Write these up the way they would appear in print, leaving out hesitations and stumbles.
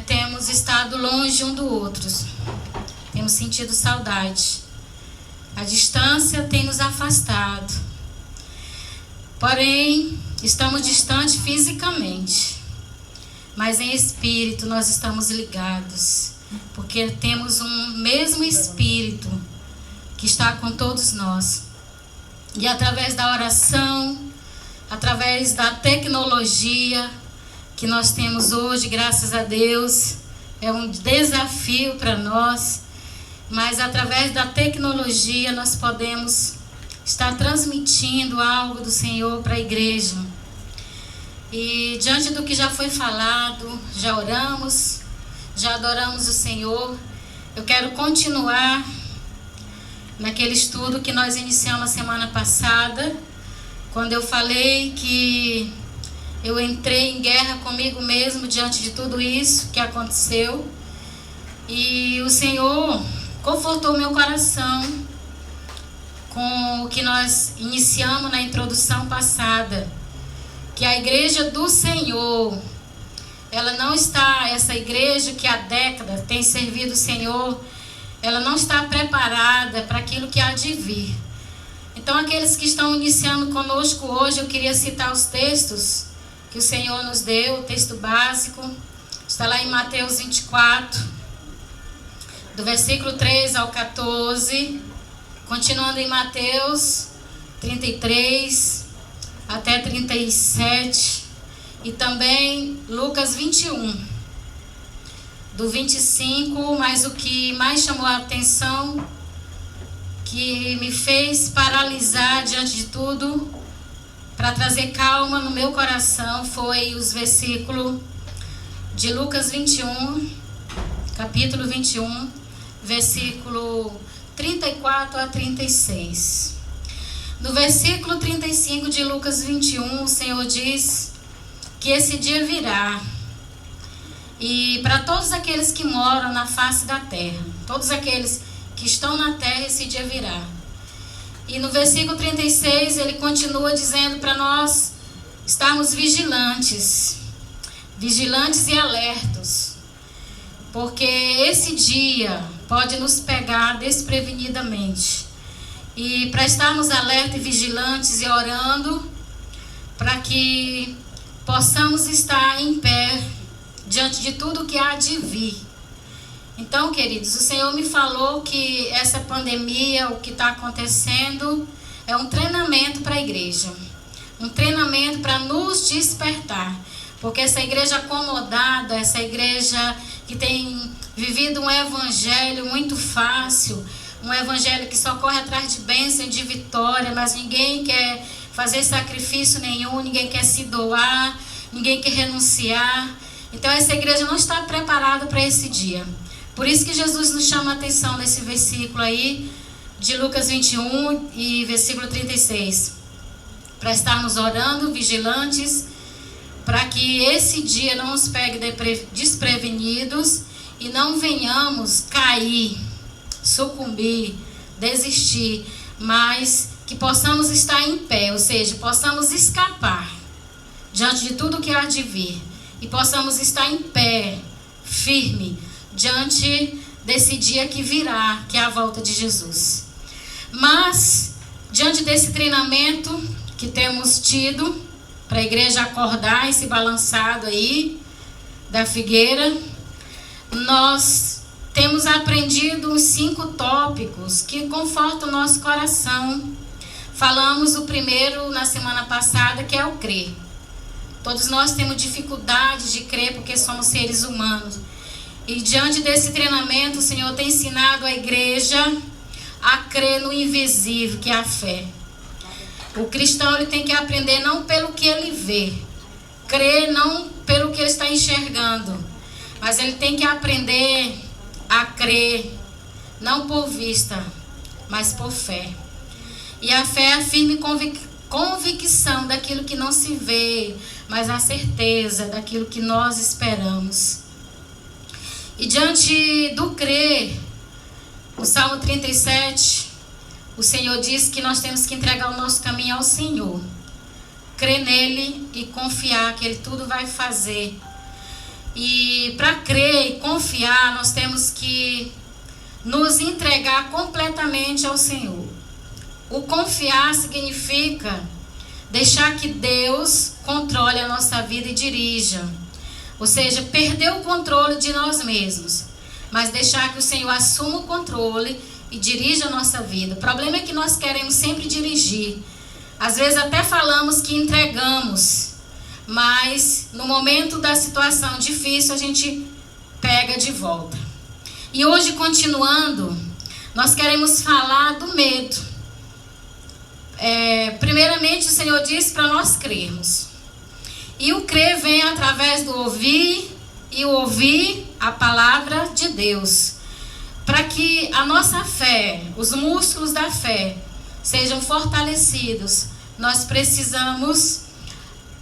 temos estado longe um do outro, temos sentido saudade. A distância tem nos afastado, porém estamos distantes fisicamente, mas em espírito nós estamos ligados, porque temos um mesmo espírito que está com todos nós. E através da oração, através da tecnologia que nós temos hoje, graças a Deus, é um desafio para nós, mas através da tecnologia nós podemos estar transmitindo algo do Senhor para a igreja. E diante do que já foi falado, já oramos, já adoramos o Senhor, eu quero continuar naquele estudo que nós iniciamos na semana passada, quando eu falei que eu entrei em guerra comigo mesmo diante de tudo isso que aconteceu. E o Senhor confortou meu coração com o que nós iniciamos na introdução passada, que a igreja do Senhor, ela não está, essa igreja que há décadas tem servido o Senhor, ela não está preparada para aquilo que há de vir. Então, aqueles que estão iniciando conosco hoje, eu queria citar os textos que o Senhor nos deu. O texto básico está lá em Mateus 24, do versículo 3 ao 14, continuando em Mateus 33 até 37, e também Lucas 21, do 25, mas o que mais chamou a atenção, que me fez paralisar diante de tudo, para trazer calma no meu coração, foi os versículos de Lucas 21, capítulo 21, versículo 34 a 36. No versículo 35 de Lucas 21, o Senhor diz que esse dia virá, e para todos aqueles que moram na face da terra, todos aqueles que estão na terra, esse dia virá. E no versículo 36 ele continua dizendo para nós estarmos vigilantes e alertos, porque esse dia pode nos pegar desprevenidamente. E para estarmos alertos e vigilantes e orando, para que possamos estar em pé diante de tudo que há de vir. Então, queridos, o Senhor me falou que essa pandemia, o que está acontecendo, é um treinamento para a igreja. Um treinamento para nos despertar. Porque essa igreja acomodada, essa igreja que tem vivido um evangelho muito fácil, um evangelho que só corre atrás de bênção e de vitória, mas ninguém quer fazer sacrifício nenhum, ninguém quer se doar, ninguém quer renunciar. Então essa igreja não está preparada para esse dia. Por isso que Jesus nos chama a atenção nesse versículo aí, de Lucas 21 e versículo 36. Para estarmos orando, vigilantes, para que esse dia não nos pegue desprevenidos e não venhamos cair, sucumbir, desistir, mas que possamos estar em pé, ou seja, possamos escapar diante de tudo que há de vir e possamos estar em pé, firme, diante desse dia que virá, que é a volta de Jesus. Mas, diante desse treinamento que temos tido, para a igreja acordar esse balançado aí da figueira, nós temos aprendido uns 5 tópicos que confortam o nosso coração. Falamos o primeiro na semana passada, que é o crer. Todos nós temos dificuldade de crer porque somos seres humanos. E diante desse treinamento, o Senhor tem ensinado a igreja a crer no invisível, que é a fé. O cristão ele tem que aprender não pelo que ele vê, crer não pelo que ele está enxergando, mas ele tem que aprender a crer, não por vista, mas por fé. E a fé é a firme convicção daquilo que não se vê, mas a certeza daquilo que nós esperamos. E diante do crer, o Salmo 37, o Senhor diz que nós temos que entregar o nosso caminho ao Senhor. Crer nele e confiar que ele tudo vai fazer. E para crer e confiar, nós temos que nos entregar completamente ao Senhor. O confiar significa deixar que Deus controle a nossa vida e dirija. Ou seja, perder o controle de nós mesmos, mas deixar que o Senhor assuma o controle e dirija a nossa vida. O problema é que nós queremos sempre dirigir. Às vezes até falamos que entregamos, mas no momento da situação difícil a gente pega de volta. E hoje, continuando, nós queremos falar do medo. Primeiramente, o Senhor disse para nós crermos. E o crer vem através do ouvir, e o ouvir a palavra de Deus. Para que a nossa fé, os músculos da fé, sejam fortalecidos, nós precisamos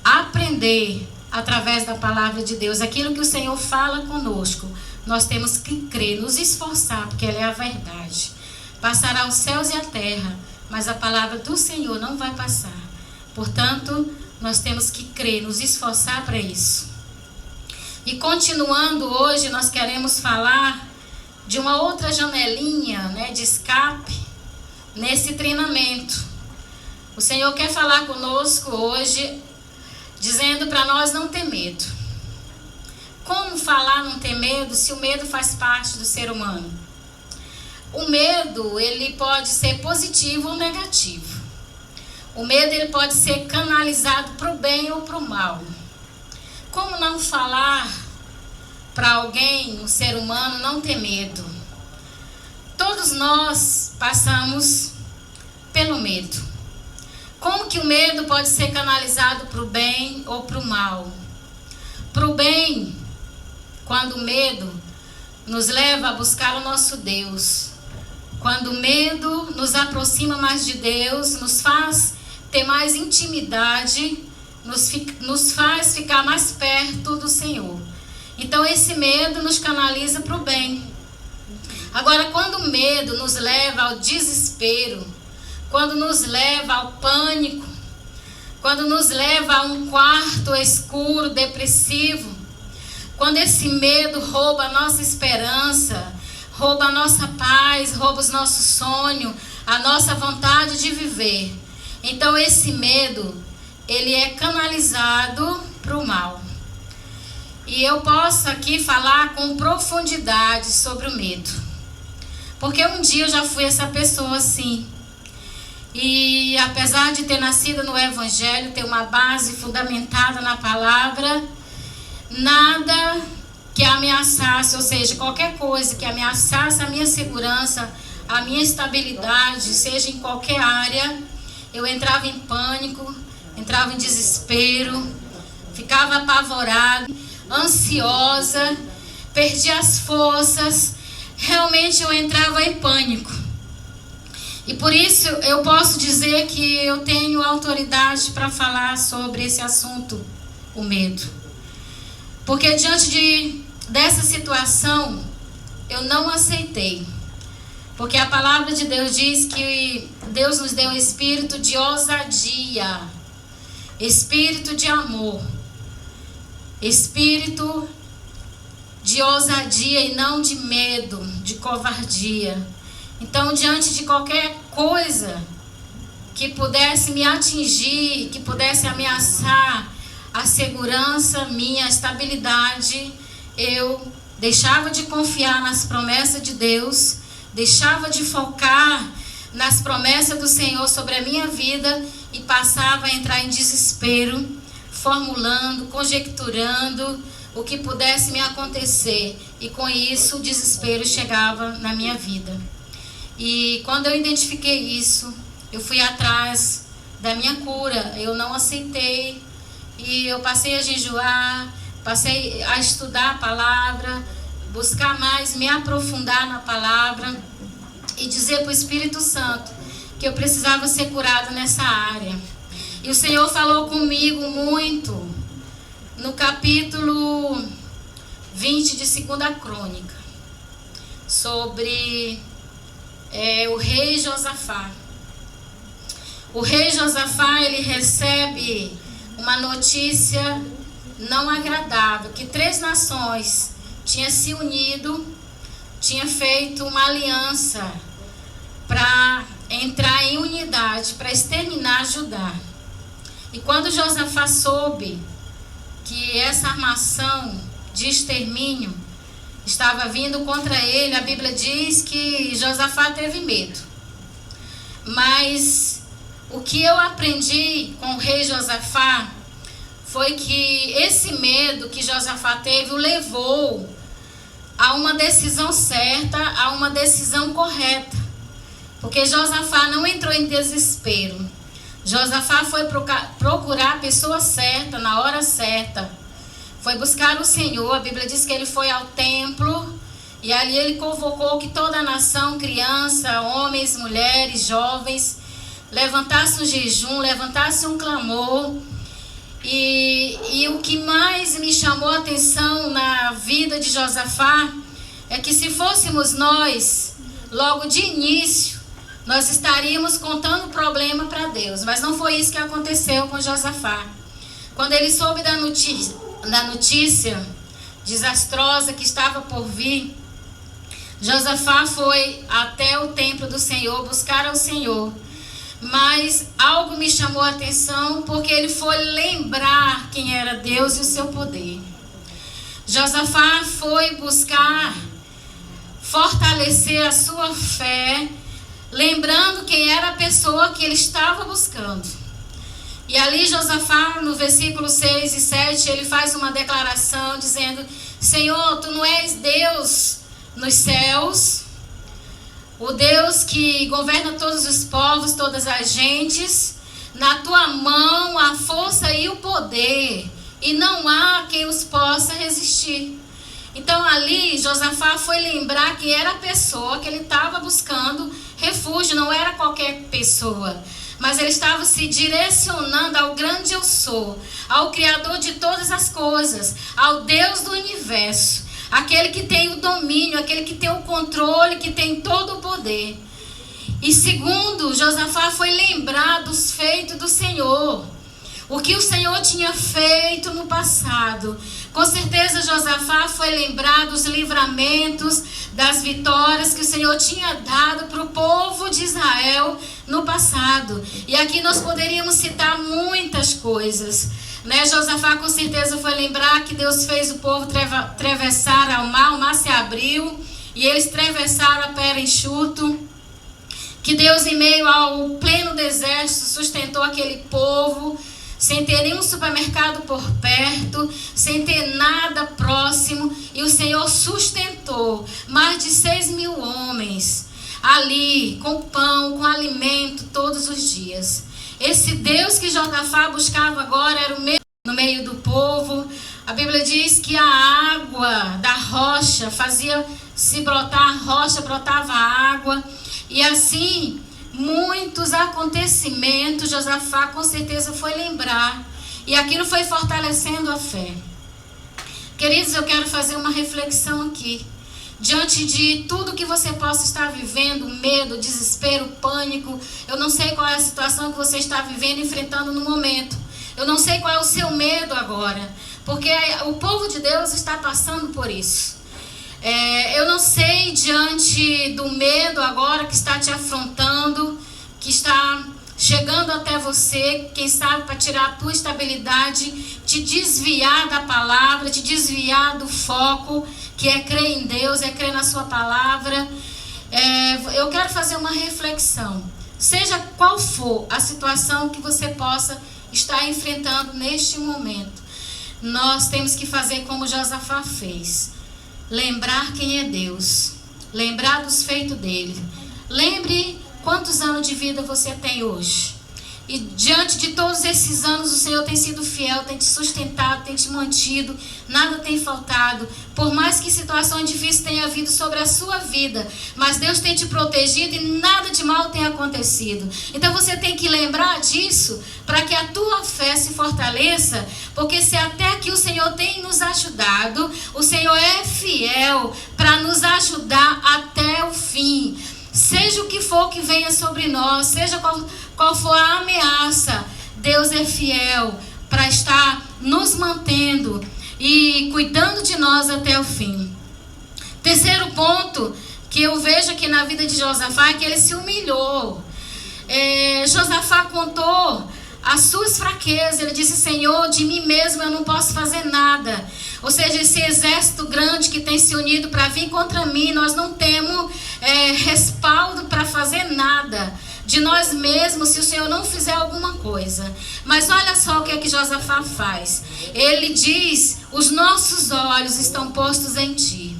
aprender através da palavra de Deus. Aquilo que o Senhor fala conosco, nós temos que crer, nos esforçar, porque ela é a verdade. Passará os céus e a terra, mas a palavra do Senhor não vai passar. Portanto, nós temos que crer, nos esforçar para isso. E continuando hoje, nós queremos falar de uma outra janelinha, de escape nesse treinamento. O Senhor quer falar conosco hoje, dizendo para nós não ter medo. Como falar não ter medo se o medo faz parte do ser humano? O medo, ele pode ser positivo ou negativo. O medo, ele pode ser canalizado para o bem ou para o mal. Como não falar para alguém, um ser humano, não ter medo? Todos nós passamos pelo medo. Como que o medo pode ser canalizado para o bem ou para o mal? Para o bem, quando o medo nos leva a buscar o nosso Deus. Quando o medo nos aproxima mais de Deus, nos faz ter mais intimidade, nos faz ficar mais perto do Senhor. Então esse medo nos canaliza para o bem. Agora, quando o medo nos leva ao desespero, quando nos leva ao pânico, quando nos leva a um quarto escuro, depressivo, quando esse medo rouba a nossa esperança, rouba a nossa paz, rouba os nossos sonhos, a nossa vontade de viver, então esse medo, ele é canalizado para o mal. E eu posso aqui falar com profundidade sobre o medo, porque um dia eu já fui essa pessoa assim. E apesar de ter nascido no Evangelho, ter uma base fundamentada na palavra, nada que ameaçasse, ou seja, qualquer coisa que ameaçasse a minha segurança, a minha estabilidade, seja em qualquer área, eu entrava em pânico, entrava em desespero, ficava apavorada, ansiosa, perdia as forças, realmente eu entrava em pânico. E por isso eu posso dizer que eu tenho autoridade para falar sobre esse assunto, o medo. Porque diante dessa situação, eu não aceitei. Porque a palavra de Deus diz que Deus nos deu um espírito de ousadia, espírito de amor, espírito de ousadia e não de medo, de covardia. Então, diante de qualquer coisa que pudesse me atingir, que pudesse ameaçar a segurança minha, a estabilidade, eu deixava de confiar nas promessas de Deus, deixava de focar nas promessas do Senhor sobre a minha vida e passava a entrar em desespero, formulando, conjecturando o que pudesse me acontecer. E com isso o desespero chegava na minha vida. E quando eu identifiquei isso, eu fui atrás da minha cura. Eu não aceitei e eu passei a jejuar, passei a estudar a palavra, buscar mais, me aprofundar na palavra e dizer para o Espírito Santo que eu precisava ser curado nessa área. E o Senhor falou comigo muito no capítulo 20 de 2ª Crônica, sobre o rei Josafá. O rei Josafá, ele recebe uma notícia não agradável, que 3 nações tinham se unido, tinham feito uma aliança para entrar em unidade, para exterminar Judá. E quando Josafá soube que essa armação de extermínio estava vindo contra ele, a Bíblia diz que Josafá teve medo. Mas o que eu aprendi com o rei Josafá foi que esse medo que Josafá teve o levou a uma decisão certa, a uma decisão correta. Porque Josafá não entrou em desespero. Josafá foi procurar a pessoa certa, na hora certa. Foi buscar o Senhor. A Bíblia diz que ele foi ao templo e ali ele convocou que toda a nação, criança, homens, mulheres, jovens, levantasse um jejum, levantasse um clamor. E o que mais me chamou a atenção na vida de Josafá é que se fôssemos nós, logo de início, nós estaríamos contando o problema para Deus. Mas não foi isso que aconteceu com Josafá. Quando ele soube da notícia desastrosa que estava por vir, Josafá foi até o templo do Senhor, buscar ao Senhor. Mas algo me chamou a atenção, porque ele foi lembrar quem era Deus e o seu poder. Josafá foi buscar fortalecer a sua fé, lembrando quem era a pessoa que ele estava buscando. E ali Josafá, no versículo 6 e 7, ele faz uma declaração dizendo: Senhor, tu não és Deus nos céus, o Deus que governa todos os povos, todas as gentes. Na tua mão a força e o poder, e não há quem os possa resistir. Então ali Josafá foi lembrar que era a pessoa que ele estava buscando refúgio, não era qualquer pessoa, mas ele estava se direcionando ao grande eu sou, ao Criador de todas as coisas, ao Deus do universo, aquele que tem o domínio, aquele que tem o controle, que tem todo o poder. E segundo, Josafá foi lembrar dos feitos do Senhor, o que o Senhor tinha feito no passado. Com certeza Josafá foi lembrar dos livramentos, das vitórias que o Senhor tinha dado para o povo de Israel no passado. E aqui nós poderíamos citar muitas coisas, né? Josafá com certeza foi lembrar que Deus fez o povo atravessar o mar se abriu e eles atravessaram a pé enxuto. Que Deus, em meio ao pleno deserto, sustentou aquele povo, sem ter nenhum supermercado por perto, sem ter nada próximo, e o Senhor sustentou mais de 6.000 homens ali, com pão, com alimento, todos os dias. Esse Deus que Josafá buscava agora era o mesmo no meio do povo. A Bíblia diz que a água da rocha fazia se brotar a rocha, brotava água, e assim muitos acontecimentos Josafá com certeza foi lembrar, e aquilo foi fortalecendo a fé. Queridos, eu quero fazer uma reflexão aqui. Diante de tudo que você possa estar vivendo, medo, desespero, pânico, eu não sei qual é a situação que você está vivendo, enfrentando no momento. Eu não sei qual é o seu medo agora, porque o povo de Deus está passando por isso. Eu não sei, diante do medo agora que está te afrontando, que está chegando até você, quem sabe para tirar a tua estabilidade, te desviar da palavra, te desviar do foco, que é crer em Deus, é crer na sua palavra. Eu quero fazer uma reflexão. Seja qual for a situação que você possa estar enfrentando neste momento, nós temos que fazer como Josafá fez. Lembrar quem é Deus, lembrar dos feitos dele. Lembre quantos anos de vida você tem hoje. E diante de todos esses anos, o Senhor tem sido fiel, tem te sustentado, tem te mantido, nada tem faltado. Por mais que situações difíceis tenham vindo sobre a sua vida, mas Deus tem te protegido e nada de mal tem acontecido. Então você tem que lembrar disso para que a tua fé se fortaleça, porque se até aqui o Senhor tem nos ajudado, o Senhor é fiel para nos ajudar até o fim. Seja o que for que venha sobre nós, seja qual for a ameaça, Deus é fiel para estar nos mantendo e cuidando de nós até o fim. Terceiro ponto que eu vejo aqui na vida de Josafá é que ele se humilhou. Josafá contou as suas fraquezas. Ele disse: Senhor, de mim mesmo eu não posso fazer nada. Ou seja, esse exército grande que tem se unido para vir contra mim, nós não temos respaldo para fazer nada de nós mesmos se o Senhor não fizer alguma coisa. Mas olha só o que é que Josafá faz. Ele diz: os nossos olhos estão postos em ti.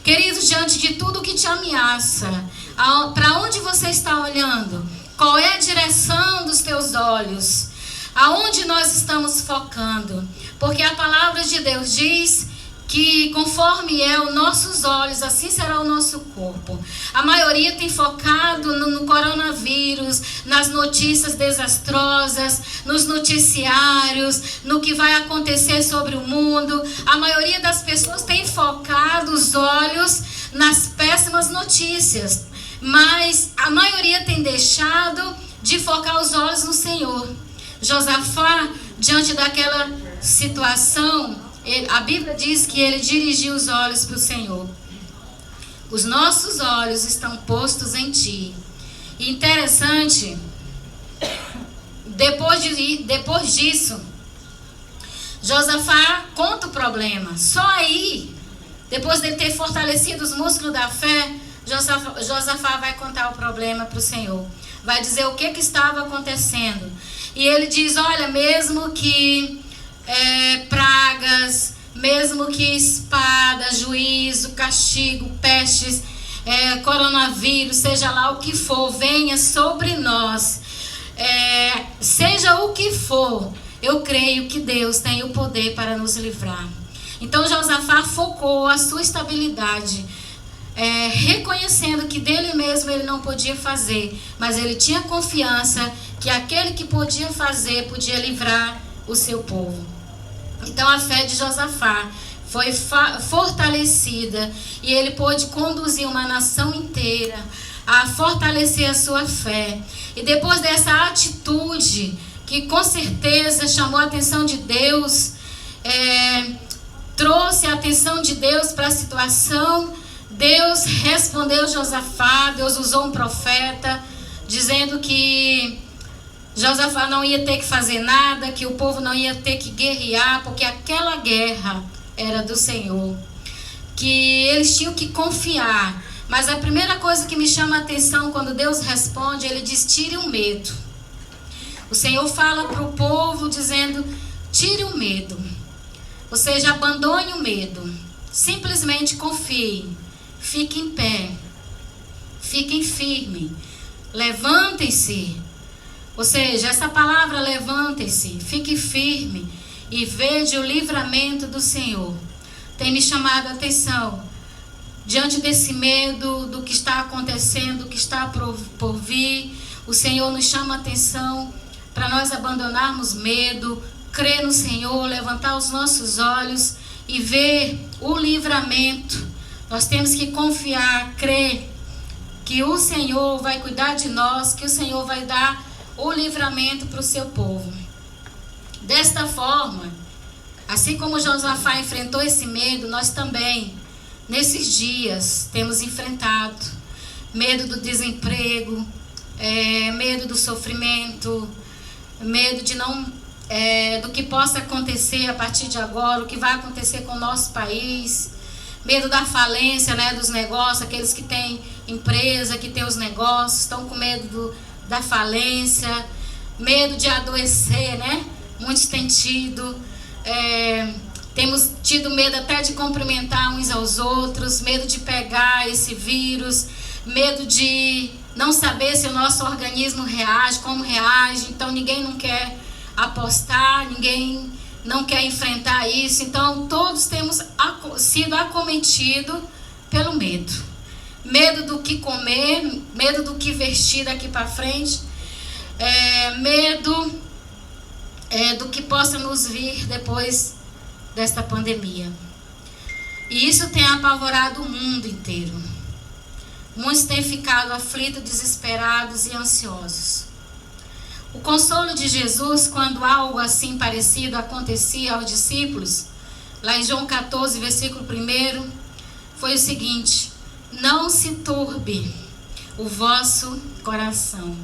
Queridos, diante de tudo que te ameaça, para onde você está olhando? Qual é a direção dos teus olhos? Aonde nós estamos focando? Porque a palavra de Deus diz que conforme os nossos olhos, assim será o nosso corpo. A maioria tem focado no coronavírus, nas notícias desastrosas, nos noticiários, no que vai acontecer sobre o mundo. A maioria das pessoas tem focado os olhos nas péssimas notícias, mas a maioria tem deixado de focar os olhos no Senhor. Josafá, diante daquela situação, a Bíblia diz que ele dirigiu os olhos para o Senhor. Os nossos olhos estão postos em ti. E interessante, depois disso, Josafá conta o problema. Só aí, depois de ter fortalecido os músculos da fé, Josafá vai contar o problema para o Senhor. Vai dizer o que estava acontecendo. E ele diz: olha, mesmo que pragas, mesmo que espada, juízo, castigo, pestes, coronavírus, seja lá o que for, venha sobre nós, seja o que for, eu creio que Deus tem o poder para nos livrar. Então Josafá focou a sua estabilidade, reconhecendo que dele mesmo ele não podia fazer, mas ele tinha confiança que aquele que podia fazer, podia livrar o seu povo. Então a fé de Josafá foi fortalecida e ele pôde conduzir uma nação inteira a fortalecer a sua fé. E depois dessa atitude, que com certeza chamou a atenção de Deus, trouxe a atenção de Deus para a situação, Deus respondeu Josafá. Deus usou um profeta, dizendo que Josafá não ia ter que fazer nada, que o povo não ia ter que guerrear, porque aquela guerra era do Senhor, que eles tinham que confiar. Mas a primeira coisa que me chama a atenção quando Deus responde, ele diz: tire o medo. O Senhor fala para o povo dizendo: tire o medo. Ou seja, abandone o medo. Simplesmente confie. Fique em pé. Fiquem firmes. Levantem-se. Ou seja, essa palavra levantem-se, fique firme e veja o livramento do Senhor. Tem me chamado a atenção, diante desse medo, do que está acontecendo, do que está por vir, o Senhor nos chama a atenção para nós abandonarmos medo, crer no Senhor, levantar os nossos olhos e ver o livramento. Nós temos que confiar, crer que o Senhor vai cuidar de nós, que o Senhor vai dar o livramento para o seu povo. Desta forma, assim como Josafá enfrentou esse medo, nós também, nesses dias, temos enfrentado medo do desemprego, medo do sofrimento, medo de do que possa acontecer a partir de agora, o que vai acontecer com o nosso país, medo da falência, dos negócios. Aqueles que têm empresa, que têm os negócios, estão com medo da falência, medo de adoecer, Muitos têm tido, temos tido medo até de cumprimentar uns aos outros, medo de pegar esse vírus, medo de não saber se o nosso organismo reage, como reage. Então ninguém não quer apostar, ninguém não quer enfrentar isso. Então todos temos sido acometidos pelo medo. Medo do que comer, medo do que vestir daqui para frente, medo do que possa nos vir depois desta pandemia. E isso tem apavorado o mundo inteiro. Muitos têm ficado aflitos, desesperados e ansiosos. O consolo de Jesus, quando algo assim parecido acontecia aos discípulos, lá em João 14, versículo 1, foi o seguinte: não se turbe o vosso coração.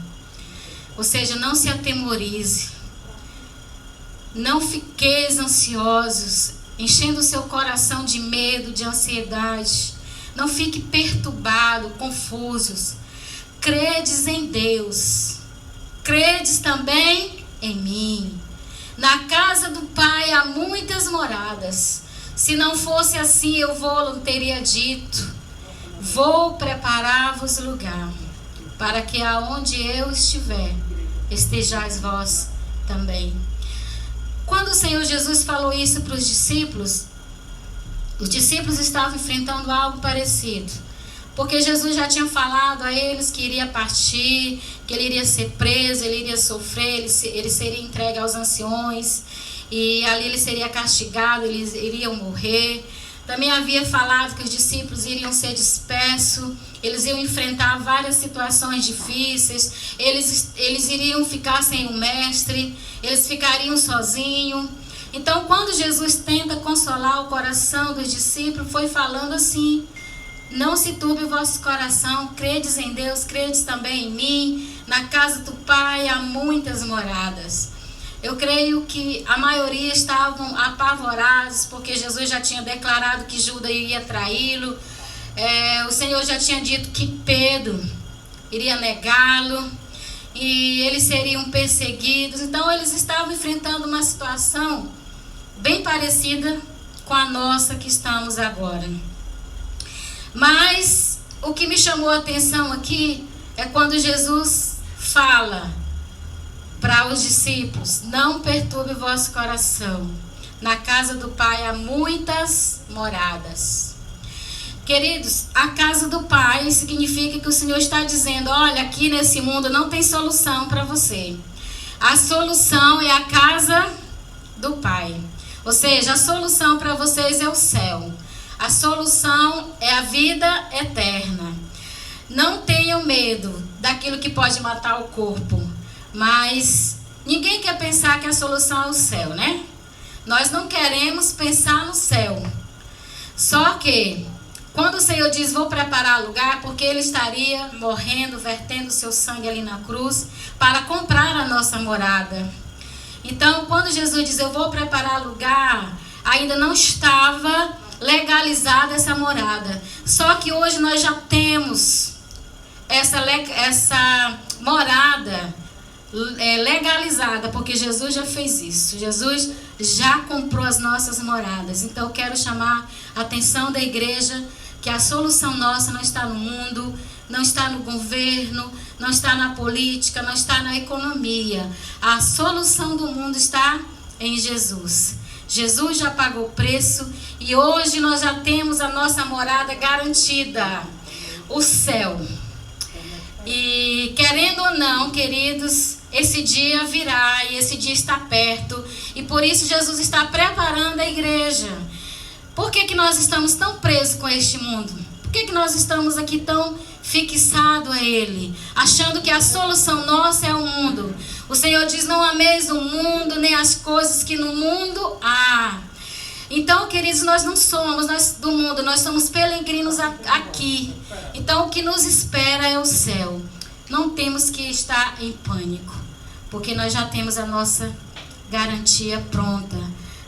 Ou seja, não se atemorize. Não fiqueis ansiosos, enchendo o seu coração de medo, de ansiedade. Não fique perturbado, confusos. Credes em Deus. Credes também em mim. Na casa do Pai há muitas moradas. Se não fosse assim, eu não teria dito. Vou preparar-vos lugar, para que aonde eu estiver, estejais vós também. Quando o Senhor Jesus falou isso para os discípulos estavam enfrentando algo parecido. Porque Jesus já tinha falado a eles que iria partir, que ele iria ser preso, ele iria sofrer, ele seria entregue aos anciões, e ali ele seria castigado, eles iriam morrer. Também havia falado que os discípulos iriam ser dispersos, eles iam enfrentar várias situações difíceis, eles iriam ficar sem o mestre, eles ficariam sozinhos. Então, quando Jesus tenta consolar o coração dos discípulos, foi falando assim: não se turbe o vosso coração, credes em Deus, credes também em mim. Na casa do Pai há muitas moradas. Eu creio que a maioria estavam apavorados, porque Jesus já tinha declarado que Judas iria traí-lo. O Senhor já tinha dito que Pedro iria negá-lo e eles seriam perseguidos. Então eles estavam enfrentando uma situação bem parecida com a nossa que estamos agora. Mas o que me chamou a atenção aqui é quando Jesus fala para os discípulos: não perturbe o vosso coração. Na casa do Pai há muitas moradas. Queridos, a casa do Pai significa que o Senhor está dizendo: olha, aqui nesse mundo não tem solução para você. A solução é a casa do Pai. Ou seja, a solução para vocês é o céu. A solução é a vida eterna. Não tenham medo daquilo que pode matar o corpo. Mas ninguém quer pensar que a solução é o céu, né? Nós não queremos pensar no céu. Só que quando o Senhor diz: vou preparar lugar, porque Ele estaria morrendo, vertendo seu sangue ali na cruz para comprar a nossa morada. Então, quando Jesus diz: eu vou preparar lugar, ainda não estava legalizada essa morada. Só que hoje nós já temos essa morada legalizada, porque Jesus já fez isso. Jesus já comprou as nossas moradas. Então eu quero chamar a atenção da igreja que a solução nossa não está no mundo, não está no governo, não está na política, não está na economia. A solução do mundo está em Jesus. Jesus já pagou o preço e hoje nós já temos a nossa morada garantida, o céu. E querendo ou não, queridos, esse dia virá e esse dia está perto. E por isso Jesus está preparando a igreja. Por que nós estamos tão presos com este mundo? Por que nós estamos aqui tão fixados a ele? Achando que a solução nossa é o mundo. O Senhor diz: não ameis o mundo, nem as coisas que no mundo há. Então, queridos, nós não somos do mundo, nós somos peregrinos aqui. Então, o que nos espera é o céu. Não temos que estar em pânico, porque nós já temos a nossa garantia pronta.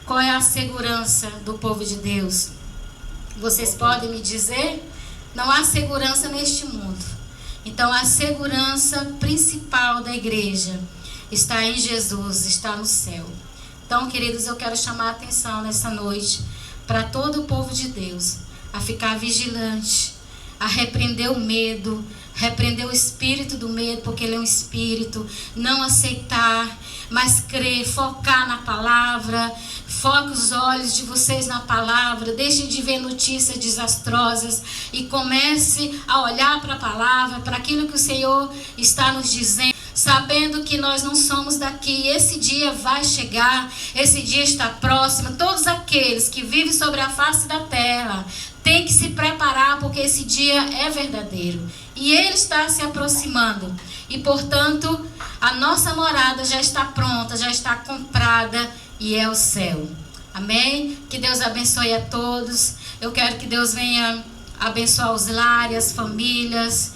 Qual é a segurança do povo de Deus? Vocês podem me dizer? Não há segurança neste mundo. Então, a segurança principal da igreja está em Jesus, está no céu. Então, queridos, eu quero chamar a atenção nessa noite para todo o povo de Deus a ficar vigilante, a repreender o medo, repreender o espírito do medo, porque ele é um espírito, não aceitar, mas crer, focar na palavra. Foque os olhos de vocês na palavra, deixem de ver notícias desastrosas e comece a olhar para a palavra, para aquilo que o Senhor está nos dizendo, sabendo que nós não somos daqui. Esse dia vai chegar, esse dia está próximo. Todos aqueles que vivem sobre a face da terra têm que se preparar, porque esse dia é verdadeiro e ele está se aproximando. E, portanto, A nossa morada já está pronta, já está comprada e é o céu. Amém? Que Deus abençoe a todos. Eu quero que Deus venha abençoar os lares, as famílias,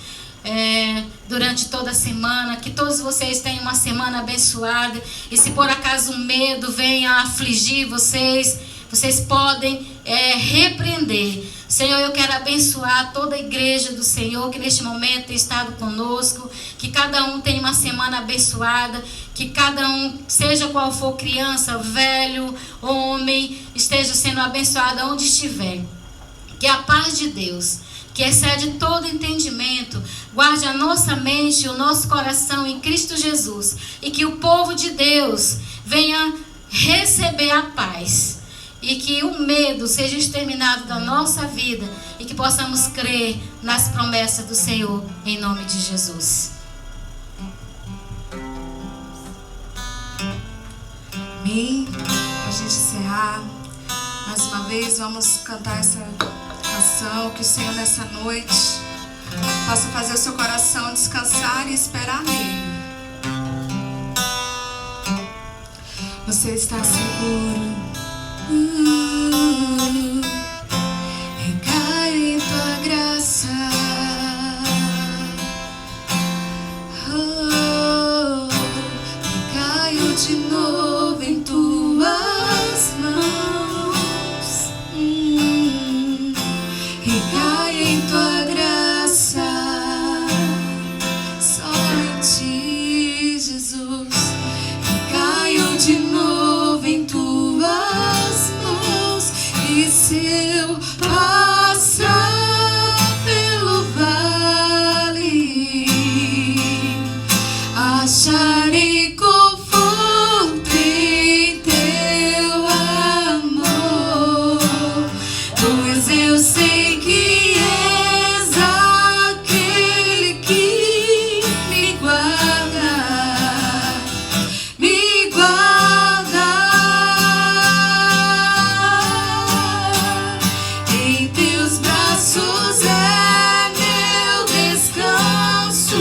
durante toda a semana. Que todos vocês tenham uma semana abençoada. E se por acaso o medo venha afligir vocês, vocês podem repreender. Senhor, eu quero abençoar toda a igreja do Senhor que neste momento tem estado conosco. Que cada um tenha uma semana abençoada. Que cada um, seja qual for, criança, velho, homem, esteja sendo abençoado onde estiver. Que a paz de Deus, que excede todo entendimento, guarde a nossa mente e o nosso coração em Cristo Jesus. E que o povo de Deus venha receber a paz. E que o medo seja exterminado da nossa vida. E que possamos crer nas promessas do Senhor, em nome de Jesus. Amém. Para a gente encerrar, mais uma vez, vamos cantar essa canção. Que o Senhor nessa noite possa fazer o seu coração descansar e esperar nele. Você está seguro. Recai em tua graça. Recaio de novo em tuas mãos. Recai em tua graça. Só em ti, Jesus. Recaio de novo em tuas mãos. E se eu passar pelo vale, acharei conforto em teu amor, pois eu sei que és aquele que me guarda, me guarda. Em teus braços é meu descanso.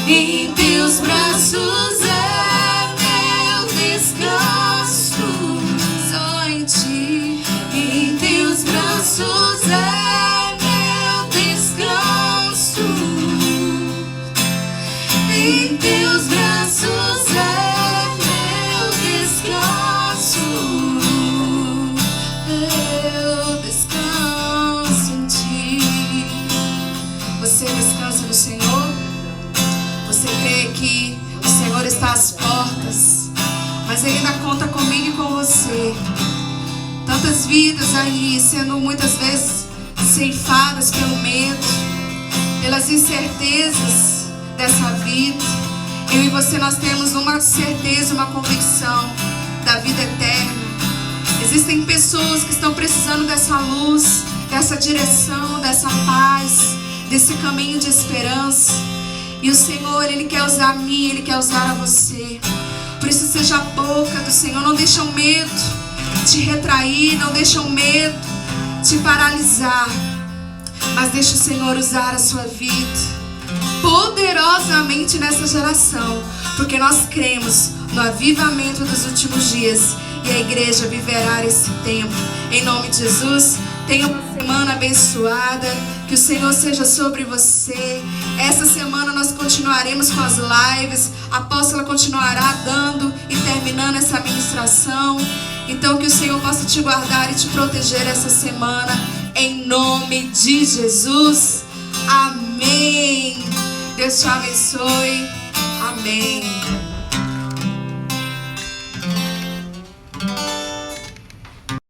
Em teus braços é meu descanso. Só em ti. Em teus braços é meu descanso. Em teus braços é meu descanso. Eu descanso em ti. Você descansa no Senhor? Você crê que o Senhor está às portas, mas Ele ainda conta comigo e com você. Tantas vidas aí sendo muitas vezes ceifadas pelo medo, pelas incertezas dessa vida. Eu e você, nós temos uma certeza, uma convicção da vida eterna. Existem pessoas que estão precisando dessa luz, dessa direção, dessa paz, desse caminho de esperança. E o Senhor, Ele quer usar a mim, Ele quer usar a você. Por isso seja a boca do Senhor. Não deixa o medo te retrair, não deixa o medo te paralisar, mas deixa o Senhor usar a sua vida poderosamente nessa geração, porque nós cremos no avivamento dos últimos dias e a igreja viverá esse tempo. Em nome de Jesus, tenha uma semana abençoada, que o Senhor seja sobre você. Essa semana nós continuaremos com as lives, a apóstola continuará dando e terminando essa ministração. Então que o Senhor possa te guardar e te proteger essa semana, em nome de Jesus. Amém. Deus te abençoe. Amém.